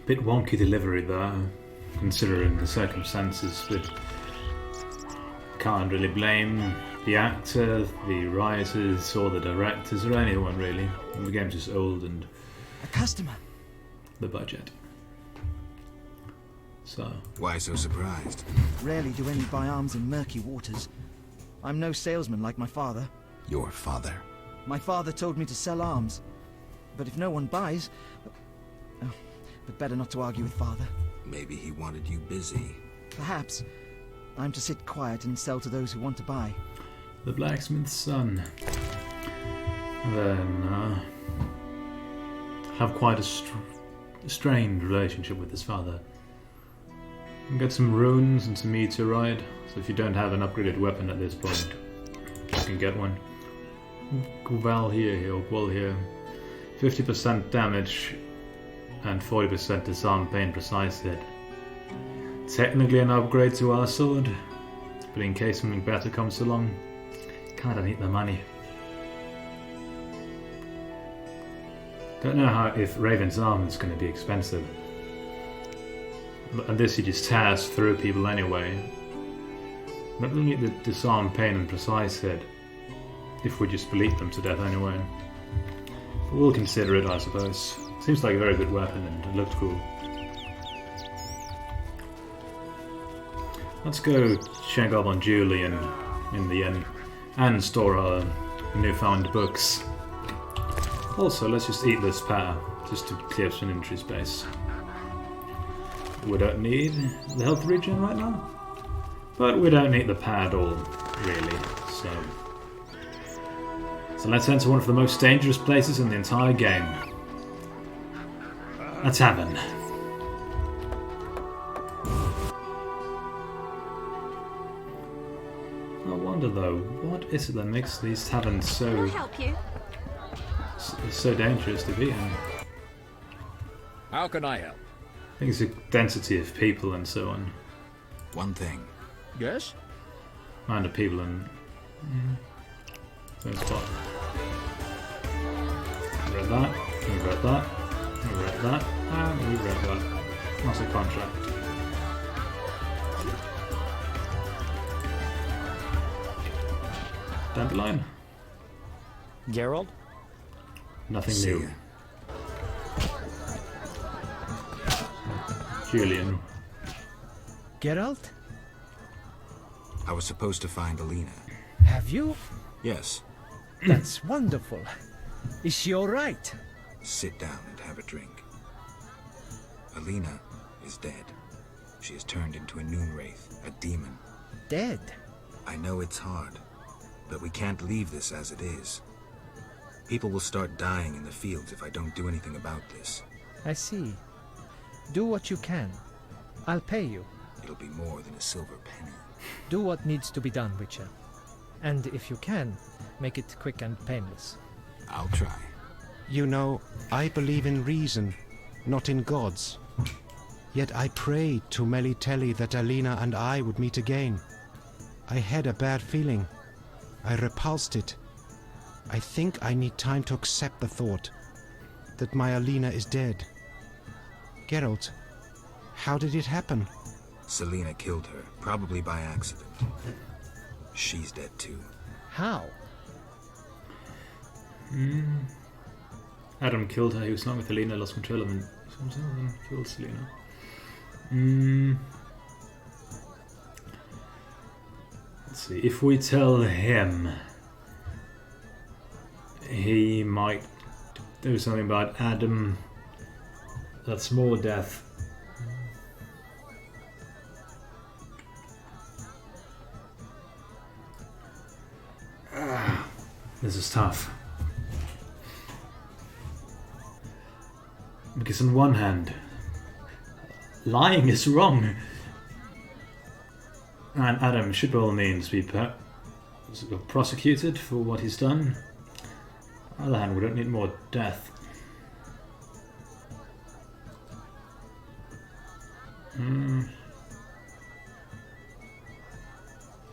Bit wonky delivery there, considering the circumstances, but can't really blame the actor, the writers, or the directors, or anyone really. The game's just old and... A customer! The budget. So... Why so surprised? Rarely do any buy arms in murky waters. I'm no salesman like my father. Your father? My father told me to sell arms. But if no one buys... Oh, but better not to argue with father. Maybe he wanted you busy. Perhaps. I'm to sit quiet and sell to those who want to buy. The blacksmith's son. Then, have quite a strained relationship with his father. Get some runes and some meteorite, so if you don't have an upgraded weapon at this point, you can get one. Well here, well here. 50% damage and 40% disarm, pain, precise hit. Technically an upgrade to our sword, but in case something better comes along, kinda need the money. Don't know how if Raven's armor is going to be expensive. And this he just tears through people anyway. But we'll need the disarm, pain and precise hit if we just bleed them to death anyway. But we'll consider it, I suppose. Seems like a very good weapon and it looked cool. Let's go check up on Julian in the end and store our newfound books. Also, let's just eat this pear just to clear some inventory space. We don't need the health regen right now, but we don't need the pear at all, really. So let's enter one of the most dangerous places in the entire game. A tavern. I wonder though, what is it that makes these taverns so dangerous to be in? How can I help? I think it's the density of people and so on. One thing. Yes? Amount of people and... Same spot. We read that, we read that, we read that, and we read that. That's a contract. Dandelion? Geralt? Nothing See new. ya. Julian. Geralt? I was supposed to find Alina. Have you? Yes. That's wonderful. Is she alright? Sit down and have a drink. Alina is dead. She has turned into a noon wraith, a demon. Dead? I know it's hard, but we can't leave this as it is. People will start dying in the fields if I don't do anything about this. I see. Do what you can. I'll pay you. It'll be more than a silver penny. Do what needs to be done, Witcher. And if you can, make it quick and painless. I'll try. You know, I believe in reason, not in gods. Yet I prayed to Melitelli that Alina and I would meet again. I had a bad feeling. I repulsed it. I think I need time to accept the thought that my Alina is dead. Geralt, how did it happen? Selena killed her, probably by accident. She's dead too. How? Adam killed her, he was not with Helena, lost control of him. Something killed Selena. Let's see, if we tell him, he might do something about Adam. That's more death. This is tough. Because on one hand, lying is wrong. And Adam should by all means be prosecuted for what he's done. On the other hand, we don't need more death.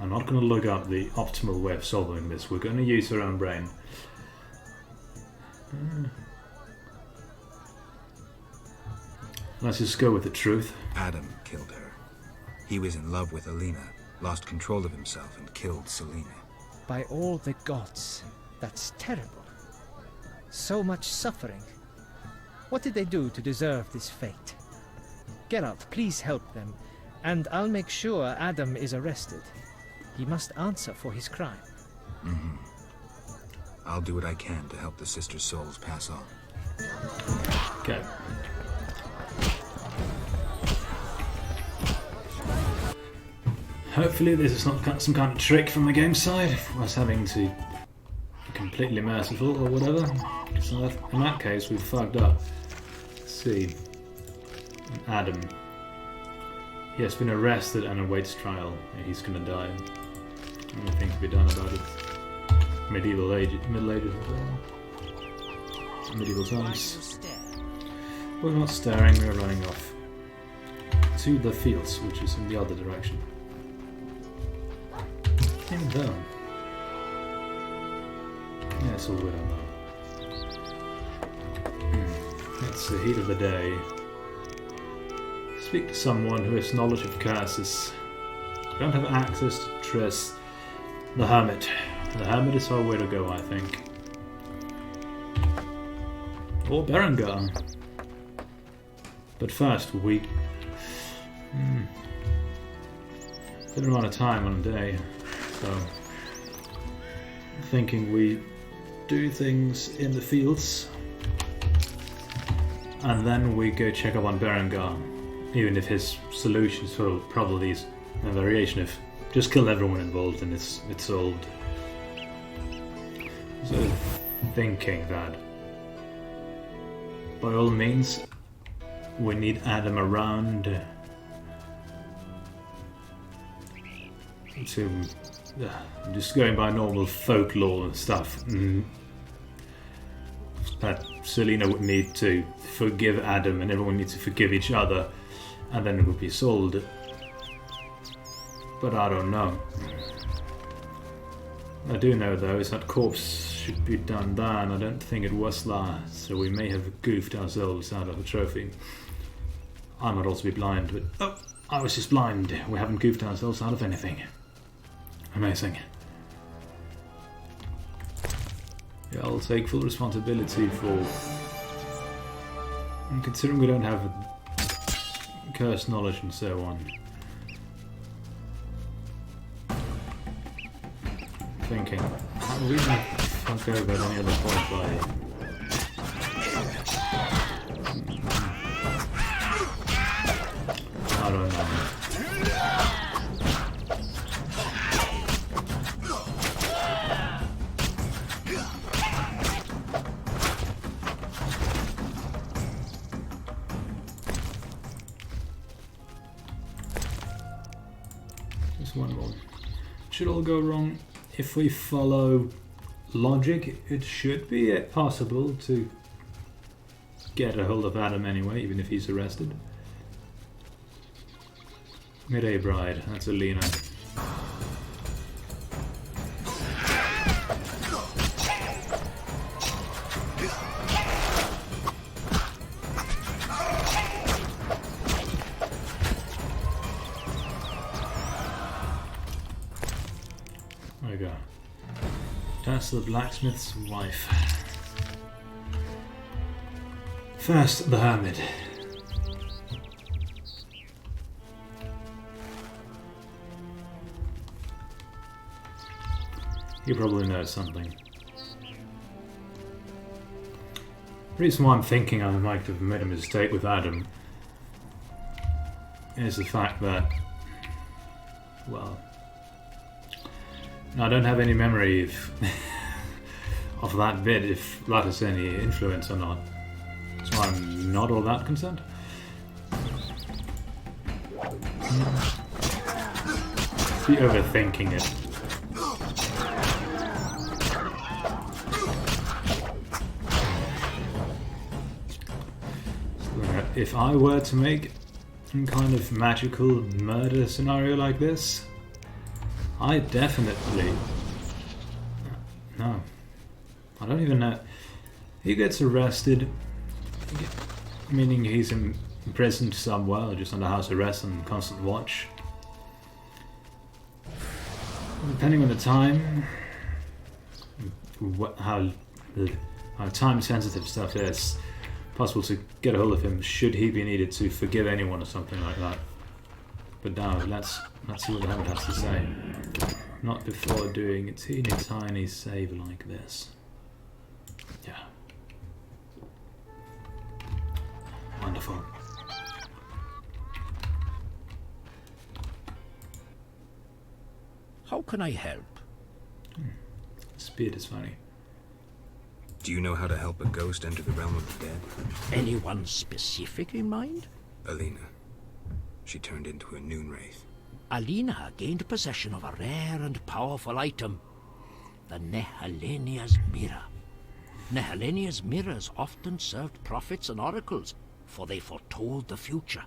I'm not going to look up the optimal way of solving this. We're going to use our own brain. Let's just go with the truth. Adam killed her. He was in love with Alina, lost control of himself, and killed Selena. By all the gods, that's terrible. So much suffering. What did they do to deserve this fate? Geralt, please help them, and I'll make sure Adam is arrested. He must answer for his crime. I'll do what I can to help the sisters' souls pass on. Okay. Hopefully this is not some kind of trick from the game side, us having to be completely merciful or whatever. So in that case, we've fucked up. Let's see. Adam. He has been arrested and awaits trial. He's gonna die. Nothing to be done about it. Middle ages as well. Medieval times. We're not staring, we're running off to the fields, which is in the other direction. And down. Yeah, it's all good on that. It's the heat of the day. Speak to someone who has knowledge of curses. We don't have access to Triss. The hermit. The hermit is our way to go, I think. Or Berengar. But first, we... Good amount of time on a day, so... I'm thinking we do things in the fields. And then we go check up on Berengar. Even if his solution is probably a variation of just kill everyone involved and it's solved. So thinking that by all means we need Adam around to just going by normal folklore and stuff. That Selena would need to forgive Adam and everyone needs to forgive each other and then it would be solved. But I don't know. I do know though is that corpse should be done there and I don't think it was there, so we may have goofed ourselves out of a trophy. I might also be blind, but oh, I was just blind. We haven't goofed ourselves out of anything. Amazing. Yeah, I'll take full responsibility for... And considering we don't have cursed knowledge and so on. Thinking, how we not fuck over at any other point by... I don't know. Just one more. Should all go wrong. If we follow logic, it should be possible to get a hold of Adam anyway, even if he's arrested. Midday Bride, that's Alina. There we go. That's the blacksmith's wife. First, the hermit. He probably knows something. The reason why I'm thinking I might have made a mistake with Adam is the fact that, well, I don't have any memory of that bit, if that has any influence or not. So I'm not all that concerned. Be overthinking it. If I were to make some kind of magical murder scenario like this, I definitely... No. I don't even know. He gets arrested, meaning he's imprisoned somewhere, or just under house arrest and constant watch. Depending on the time, how time-sensitive stuff is, possible to get a hold of him should he be needed to forgive anyone or something like that. But now, let's see what the hermit has to say. Not before doing a teeny tiny save like this. Yeah. Wonderful. How can I help? Speed is funny. Do you know how to help a ghost enter the realm of the dead? Anyone specific in mind? Alina. She turned into a noon wraith. Alina gained possession of a rare and powerful item, the Nehalennia's mirror. Nehalennia's mirrors often served prophets and oracles, for they foretold the future.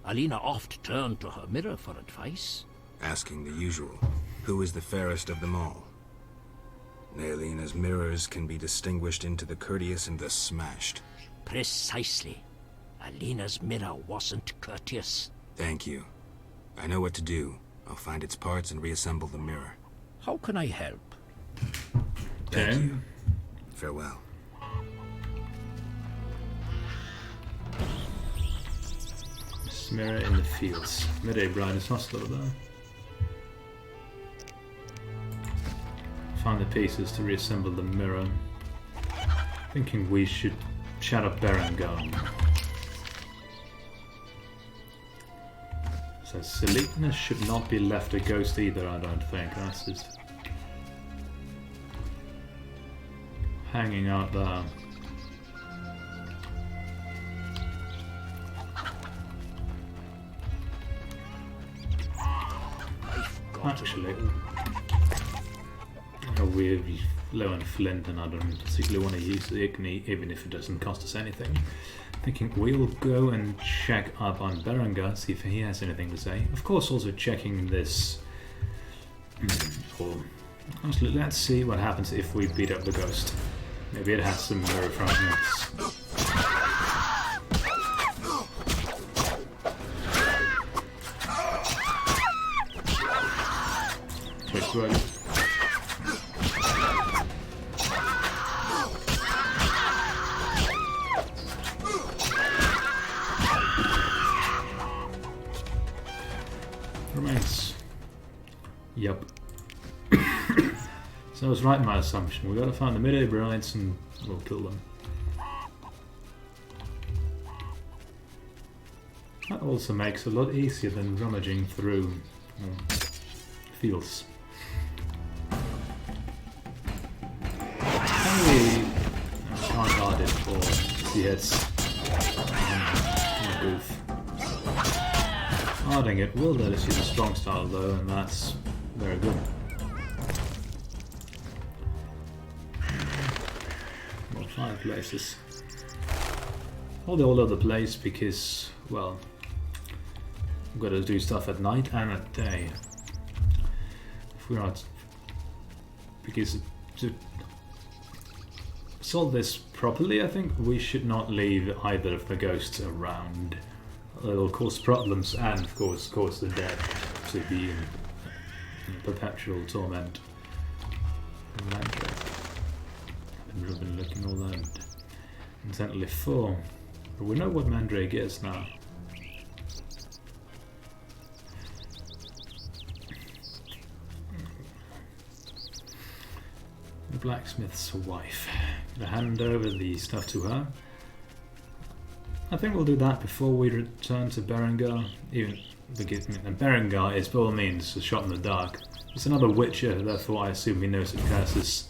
Alina oft turned to her mirror for advice. Asking the usual, who is the fairest of them all? Nehalennia's mirrors can be distinguished into the courteous and the smashed. Precisely. Alina's mirror wasn't courteous. Thank you. I know what to do. I'll find its parts and reassemble the mirror. How can I help? Thank you. Farewell. This mirror in the fields. Midday brightness hostile though. Find the pieces to reassemble the mirror. Thinking we should chat up Berengar. So Selena should not be left a ghost either, I don't think. That's just hanging out there. Actually, we're low on flint and I don't particularly want to use the Igni, even if it doesn't cost us anything. Thinking we'll go and check up on Berengar, see if he has anything to say. Of course, also checking this. Or honestly, let's see what happens if we beat up the ghost. Maybe it has some mirror fragments. Quick roll. Remains. Yep. So I was right in my assumption. We've got to find the midday brides and we'll kill them. That also makes it a lot easier than rummaging through fields. Can we can't guard it for the hits in the booth. Guarding it will let us use a strong style though, and that's very good. Well, 5 places. All over the place because, well, we've got to do stuff at night and at day. If we're not, because to solve this properly, I think we should not leave either of the ghosts around. It'll cause problems and, of course, cause the dead to be in perpetual torment. Mandre. I've been looking all around intently for, but we know what Mandrake is now. The blacksmith's wife. Gonna hand over the stuff to her. I think we'll do that before we return to Berengar. Even because Berengar is by all means a shot in the dark. It's another witcher, therefore I assume he knows of curses.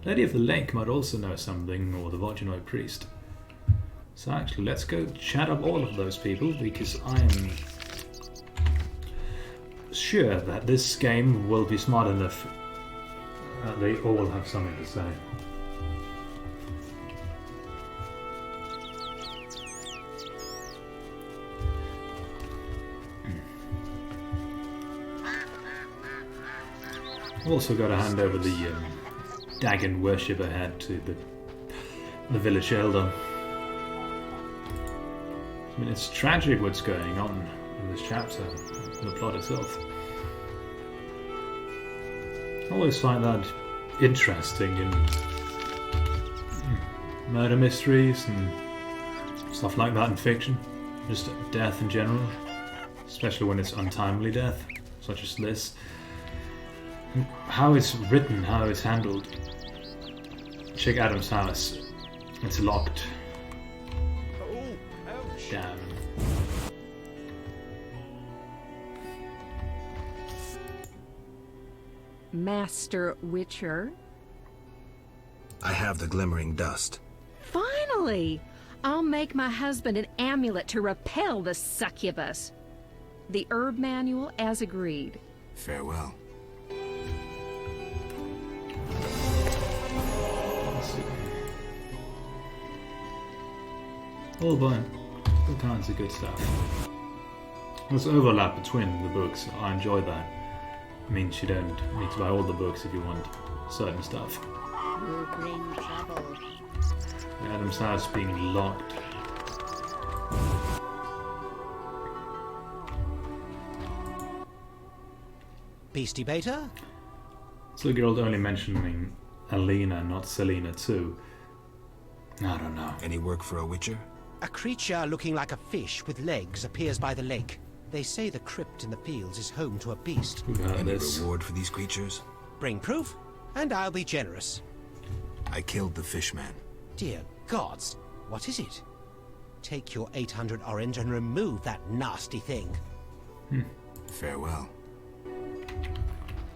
Lady of the Lake might also know something, or the Volginoid priest. So actually, let's go chat up all of those people, because I am sure that this game will be smart enough that they all have something to say. Also got to hand over the Dagon worshipper head to the village elder. I mean, it's tragic what's going on in this chapter, in the plot itself. I always find that interesting in murder mysteries and stuff like that in fiction. Just death in general, especially when it's untimely death, such as this. How it's written, how it's handled. Check Adam's house. It's locked. Damn. Master Witcher. I have the glimmering dust. Finally! I'll make my husband an amulet to repel the succubus. The herb manual as agreed. Farewell. Let's see. All kinds of good stuff. There's overlap between the books. I enjoy that. It means you don't need to buy all the books if you want certain stuff. Will bring trouble. Adam's house being locked. Beastie Beta? So the girl only mentioning Alina, not Selena too. I don't know. Any work for a witcher? A creature looking like a fish with legs appears by the lake. They say the crypt in the fields is home to a beast. We've heard Any this. reward for these creatures? Bring proof, and I'll be generous. I killed the fishman. Dear gods, what is it? Take your 800 orange and remove that nasty thing. Farewell.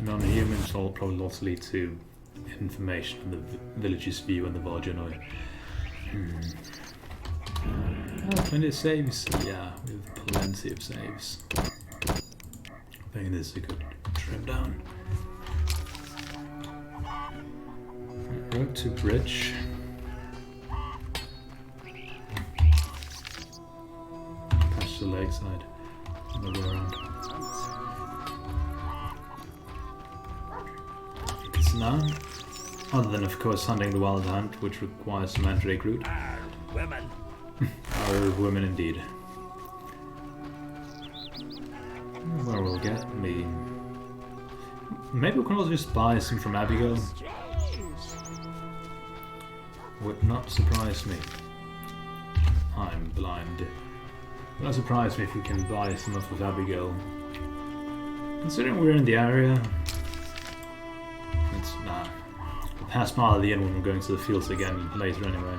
Non-humans will probably also lead to information on the village's view on the Varjanoi. Plenty of saves? Yeah, we have plenty of saves. I think this is a good trip down. Road to bridge. Patch the lakeside. Another way around. It's now. Other than, of course, hunting the wild hunt, which requires some mandrake root. Women. Are women indeed. Where we'll get, maybe we can also just buy some from Abigail. Would not surprise me. I'm blind. Would not surprise me if we can buy some off of Abigail. Considering we're in the area, it's nah. We'll pass by the inn when we're going to the fields again later anyway.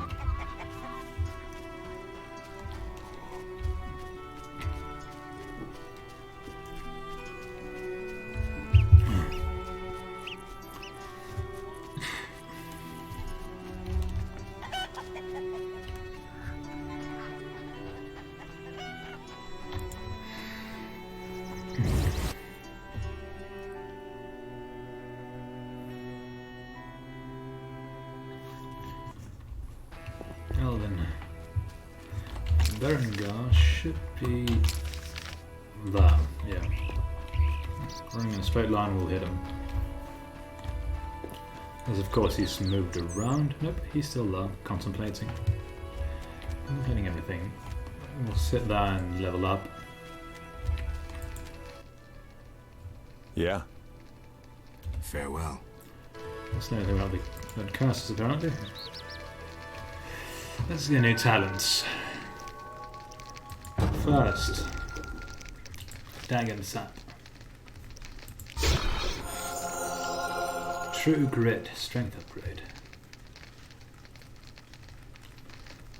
Well then, Berengar should be there, yeah. Running in a straight line will hit him. As of course he's moved around. Nope, he's still there, contemplating. Not hitting anything. We'll sit there and level up. Yeah. Farewell. Let's know anything about the curses apparently. Let's get new talents. First, Dagon Sap. True Grit, strength upgrade.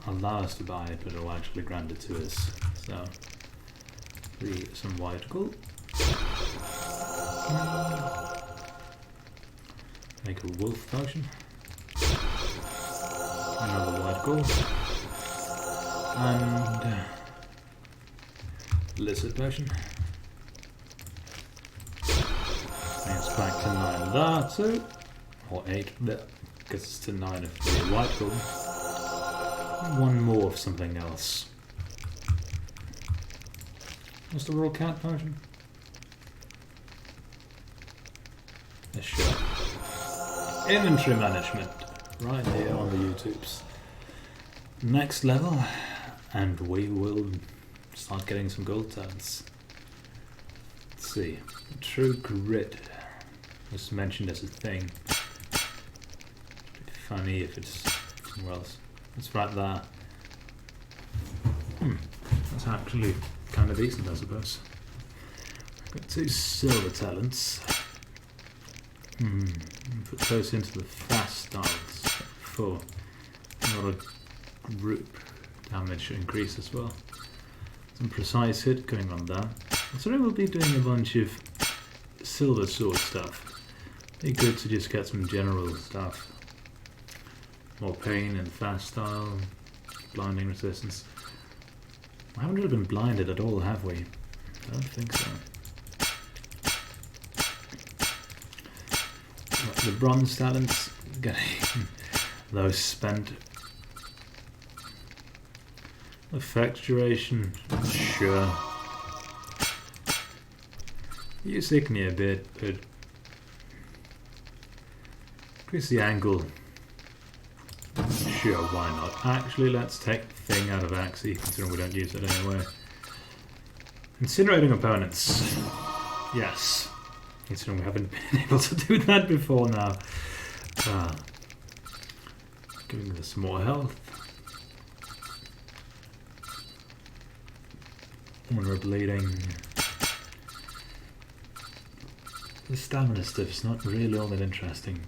Allow us to buy it, but it'll actually grant it to us. So, some white gold. Make a wolf potion. Another white gold. And lizard potion. It's back to 9 there too. Or 8 there. Because it's to 9 of the white gold. One more of something else. What's the raw cat potion? Yeah, sure. Inventory management. Right here on the YouTubes. Next level. And we will start getting some gold turns. Let's see. True grit was mentioned as a thing. It'd be funny if it's somewhere else. It's right there. That's actually kind of decent, I suppose. Got 2 silver talents. Put those into the fast styles for not a group damage increase as well. Some precise hit going on there. So I will be doing a bunch of silver sword stuff. Be good to just get some general stuff. More pain and fast style, blinding resistance. I haven't really been blinded at all, have we? I don't think so. The bronze talents, getting those spent. Effect duration, sure. You sick me a bit, but increase the angle. Sure, why not? Actually, let's take the thing out of Axie, considering we don't use it anyway. Incinerating opponents. Yes. Considering we haven't been able to do that before now. Giving us more health. When we're bleeding. The stamina stuff's not really all that interesting.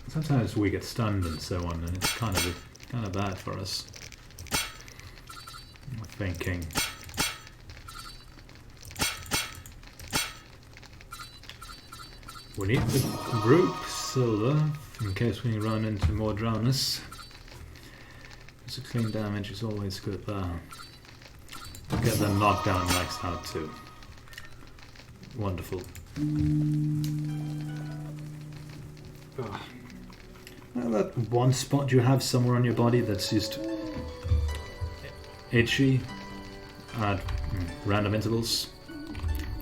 Sometimes we get stunned and so on, and it's kind of bad for us. I'm thinking. We need the group silver in case we run into more drowners. 16 damage is always good there. We'll get the knockdown maxed out too. Wonderful. Well, that one spot you have somewhere on your body that's just itchy at random intervals.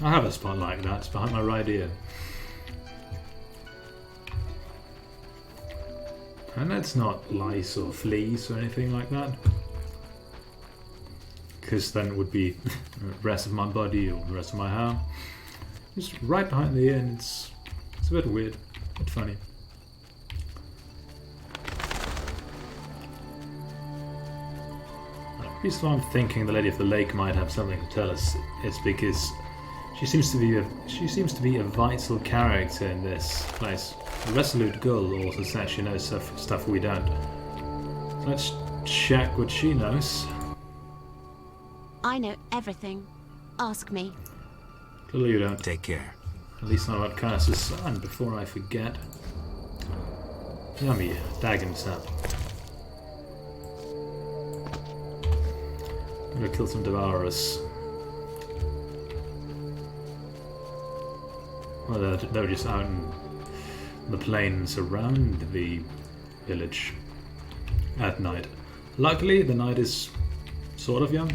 I have a spot like that. It's behind my right ear. And that's not lice or fleas or anything like that. Because then it would be the rest of my body or the rest of my hair. Just right behind the ear, and it's a bit weird, a bit funny. The reason why I'm thinking the Lady of the Lake might have something to tell us is because she seems to be a vital character in this place. The resolute girl also says she knows stuff we don't. So let's check what she knows. I know everything. Ask me. Clearly you don't. Take care. At least not about curses. And before I forget... Yummy, Dagon sap. Gonna kill some Devourers. Well, they're just out in the plains around the village at night. Luckily, the night is sort of young.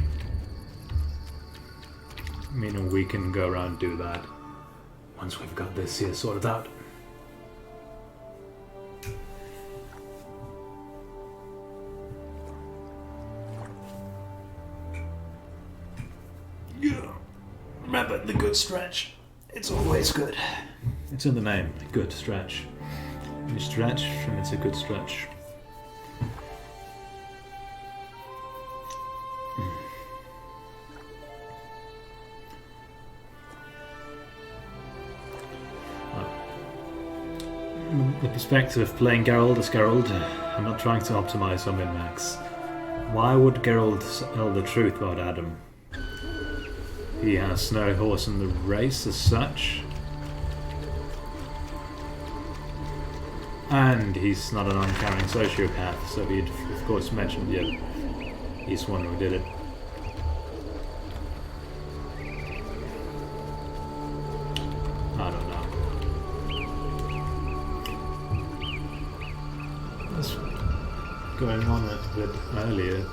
Meaning we can go around and do that once we've got this here sorted out. Yeah. Remember the good stretch. It's always good. It's in the name, good stretch. You stretch and it's a good stretch. The perspective of playing Geralt as Geralt, I'm not trying to optimize on min-max. Why would Geralt tell the truth about Adam? He has no horse in the race as such. And he's not an uncaring sociopath, so he'd of course mentioned, yeah, he's the one who did it. I don't know. That's going on a bit earlier.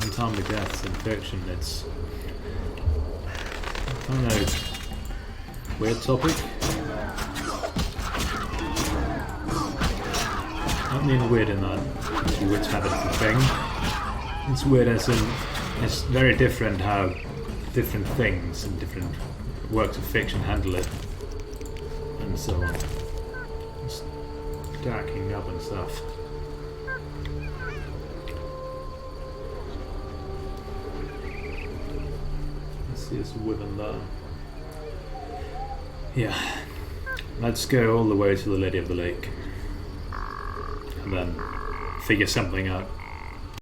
Untimely deaths in fiction, it's kind of weird topic. I don't mean weird in that weird habit of thing. It's weird as in It's very different how different things and different works of fiction handle it, and so on. Stacking up and stuff. Let's see, it's women there. Yeah. Let's go all the way to the Lady of the Lake. And then figure something out.